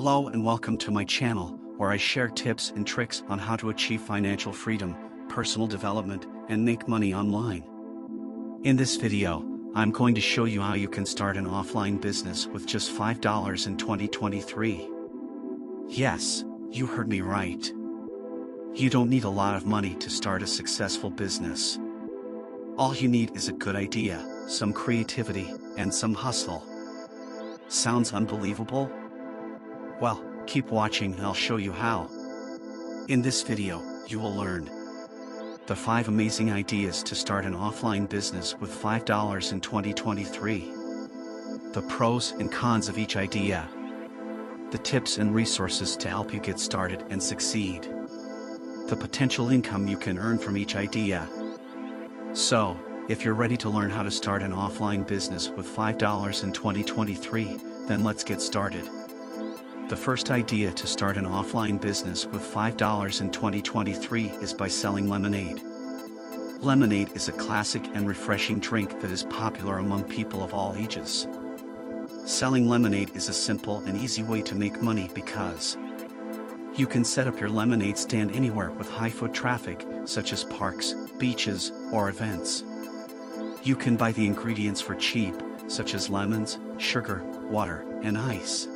Hello and welcome to my channel, where I share tips and tricks on how to achieve financial freedom, personal development, and make money online. In this video, I'm going to show you how you can start an offline business with just $5 in 2023. Yes, you heard me right. You don't need a lot of money to start a successful business. All you need is a good idea, some creativity, and some hustle. Sounds unbelievable? Well, keep watching and I'll show you how. In this video, you will learn the 5 amazing ideas to start an offline business with $5 in 2023. The pros and cons of each idea. The tips and resources to help you get started and succeed. The potential income you can earn from each idea. So, if you're ready to learn how to start an offline business with $5 in 2023, then let's get started. The first idea to start an offline business with $5 in 2023 is by selling lemonade. Lemonade is a classic and refreshing drink that is popular among people of all ages. Selling lemonade is a simple and easy way to make money because you can set up your lemonade stand anywhere with high foot traffic, such as parks, beaches, or events. You can buy the ingredients for cheap, such as lemons, sugar, water, and ice.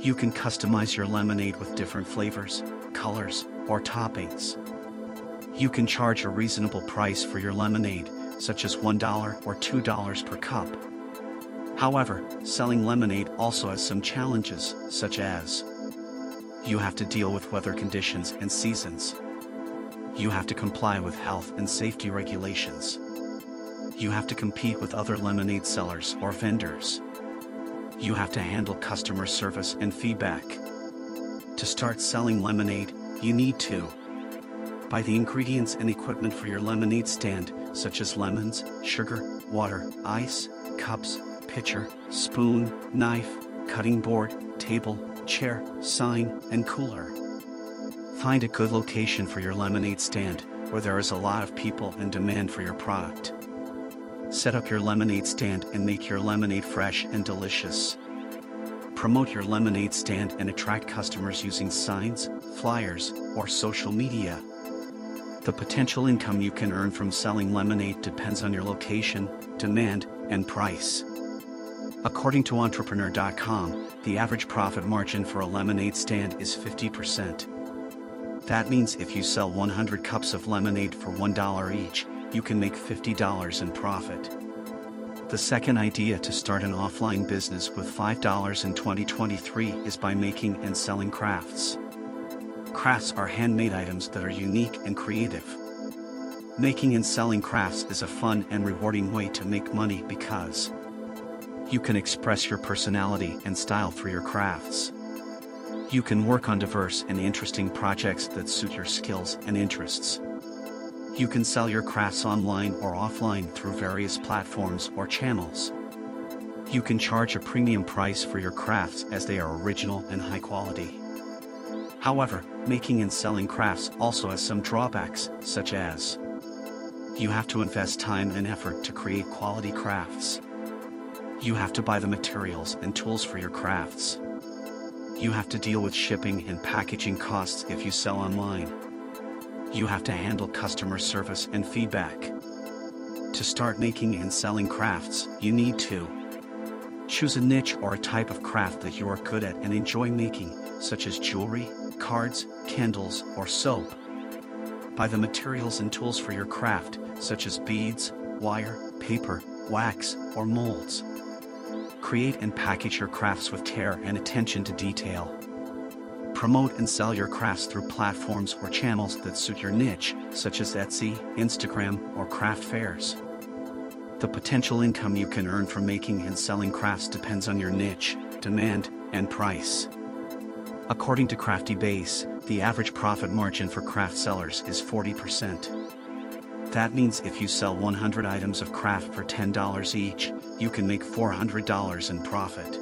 You can customize your lemonade with different flavors, colors, or toppings. You can charge a reasonable price for your lemonade, such as $1 or $2 per cup. However, selling lemonade also has some challenges, such as you have to deal with weather conditions and seasons. You have to comply with health and safety regulations. You have to compete with other lemonade sellers or vendors. You have to handle customer service and feedback. To start selling lemonade, you need to buy the ingredients and equipment for your lemonade stand, such as lemons, sugar, water, ice, cups, pitcher, spoon, knife, cutting board, table, chair, sign, and cooler. Find a good location for your lemonade stand, where there is a lot of people and demand for your product. Set up your lemonade stand and make your lemonade fresh and delicious. Promote your lemonade stand and attract customers using signs, flyers, or social media. The potential income you can earn from selling lemonade depends on your location, demand, and price. According to entrepreneur.com, the average profit margin for a lemonade stand is 50%. That means if you sell 100 cups of lemonade for $1 each, you can make $50 in profit. The second idea to start an offline business with $5 in 2023 is by making and selling crafts. Crafts are handmade items that are unique and creative. Making and selling crafts is a fun and rewarding way to make money because you can express your personality and style through your crafts. You can work on diverse and interesting projects that suit your skills and interests. You can sell your crafts online or offline through various platforms or channels. You can charge a premium price for your crafts as they are original and high quality. However, making and selling crafts also has some drawbacks, such as you have to invest time and effort to create quality crafts. You have to buy the materials and tools for your crafts. You have to deal with shipping and packaging costs if you sell online. You have to handle customer service and feedback. To start making and selling crafts, you need to choose a niche or a type of craft that you are good at and enjoy making, such as jewelry, cards, candles, or soap. Buy the materials and tools for your craft, such as beads, wire, paper, wax, or molds. Create and package your crafts with care and attention to detail. Promote and sell your crafts through platforms or channels that suit your niche, such as Etsy, Instagram, or craft fairs. The potential income you can earn from making and selling crafts depends on your niche, demand, and price. According to Crafty Base, the average profit margin for craft sellers is 40%. That means if you sell 100 items of craft for $10 each, you can make $400 in profit.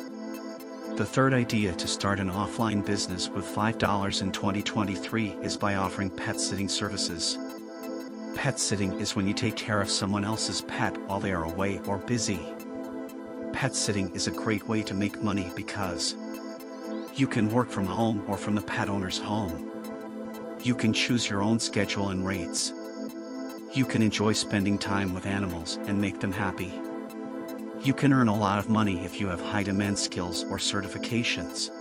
The third idea to start an offline business with $5 in 2023 is by offering pet sitting services. Pet sitting is when you take care of someone else's pet while they are away or busy. Pet sitting is a great way to make money because You can work from home or from the pet owner's home. You can choose your own schedule and rates. You can enjoy spending time with animals and make them happy. You can earn a lot of money if you have high-demand skills or certifications.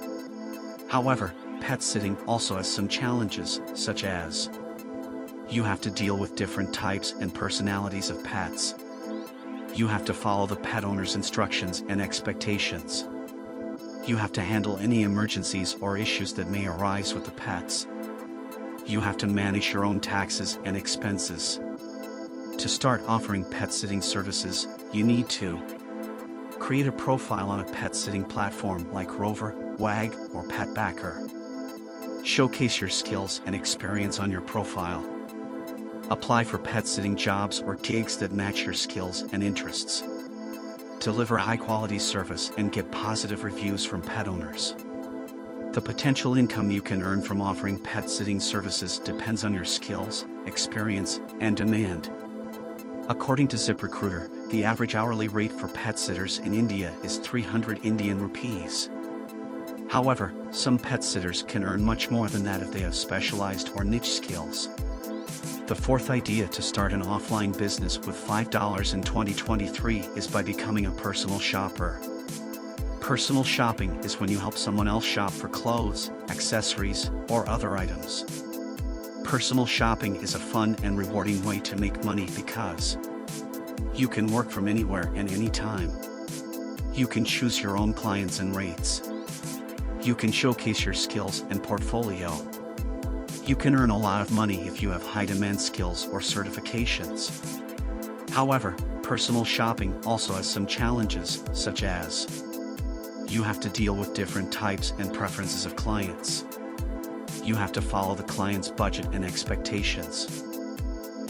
However, pet sitting also has some challenges, such as you have to deal with different types and personalities of pets. You have to follow the pet owner's instructions and expectations. You have to handle any emergencies or issues that may arise with the pets. You have to manage your own taxes and expenses. To start offering pet sitting services, you need to create a profile on a pet sitting platform like Rover, Wag, or Petbacker. Showcase your skills and experience on your profile. Apply for pet sitting jobs or gigs that match your skills and interests. Deliver high-quality service and get positive reviews from pet owners. The potential income you can earn from offering pet sitting services depends on your skills, experience, and demand. According to ZipRecruiter, the average hourly rate for pet sitters in India is 300 Indian rupees. However, some pet sitters can earn much more than that if they have specialized or niche skills. The fourth idea to start an offline business with $5 in 2023 is by becoming a personal shopper. Personal shopping is when you help someone else shop for clothes, accessories, or other items. Personal shopping is a fun and rewarding way to make money because you can work from anywhere and anytime. You can choose your own clients and rates. You can showcase your skills and portfolio. You can earn a lot of money if you have high-demand skills or certifications. However, personal shopping also has some challenges, such as you have to deal with different types and preferences of clients. You have to follow the client's budget and expectations.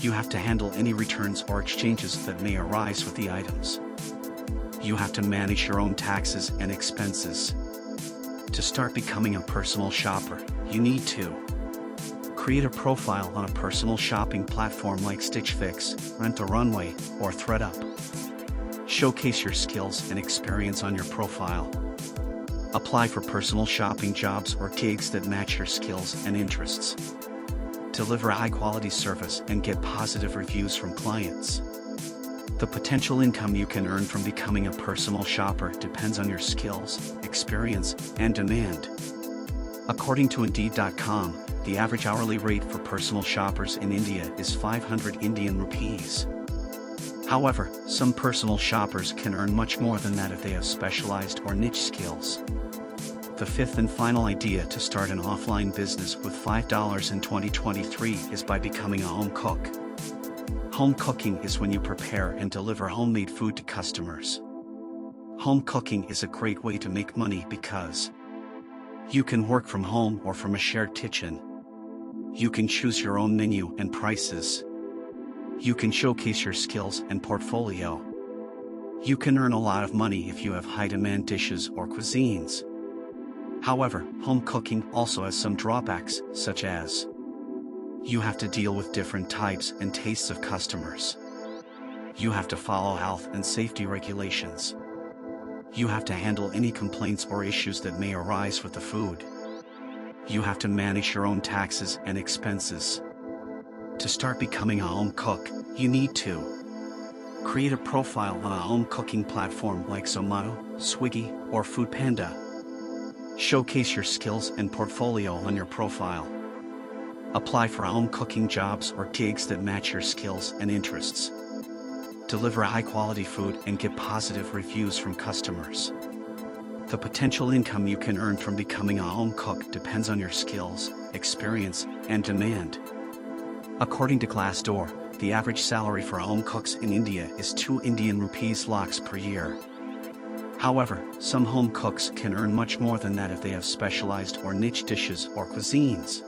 You have to handle any returns or exchanges that may arise with the items. You have to manage your own taxes and expenses. To start becoming a personal shopper, you need to create a profile on a personal shopping platform like Stitch Fix, Rent a Runway, or ThreadUp. Showcase your skills and experience on your profile. Apply for personal shopping jobs or gigs that match your skills and interests. Deliver high-quality service and get positive reviews from clients. The potential income you can earn from becoming a personal shopper depends on your skills, experience, and demand. According to Indeed.com, the average hourly rate for personal shoppers in India is 500 Indian rupees. However, some personal shoppers can earn much more than that if they have specialized or niche skills. The fifth and final idea to start an offline business with $5 in 2023 is by becoming a home cook. Home cooking is when you prepare and deliver homemade food to customers. Home cooking is a great way to make money because you can work from home or from a shared kitchen. You can choose your own menu and prices. You can showcase your skills and portfolio. You can earn a lot of money if you have high-demand dishes or cuisines. However, home cooking also has some drawbacks, such as you have to deal with different types and tastes of customers. You have to follow health and safety regulations. You have to handle any complaints or issues that may arise with the food. You have to manage your own taxes and expenses. To start becoming a home cook, you need to create a profile on a home cooking platform like Zomato, Swiggy, or Foodpanda. Showcase your skills and portfolio on your profile. Apply for home cooking jobs or gigs that match your skills and interests. Deliver high-quality food and get positive reviews from customers. The potential income you can earn from becoming a home cook depends on your skills, experience, and demand. According to Glassdoor, the average salary for home cooks in India is 2 Indian rupees lakhs per year. However, some home cooks can earn much more than that if they have specialized or niche dishes or cuisines.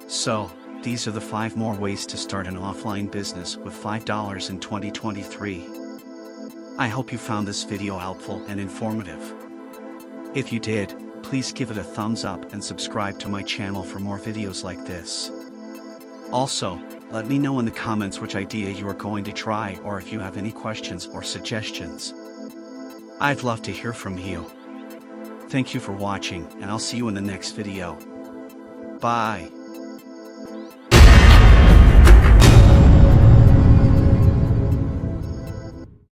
So, these are the 5 more ways to start an offline business with $5 in 2023. I hope you found this video helpful and informative. If you did, please give it a thumbs up and subscribe to my channel for more videos like this. Also, let me know in the comments which idea you are going to try or if you have any questions or suggestions. I'd love to hear from you. Thank you for watching, and I'll see you in the next video. Bye.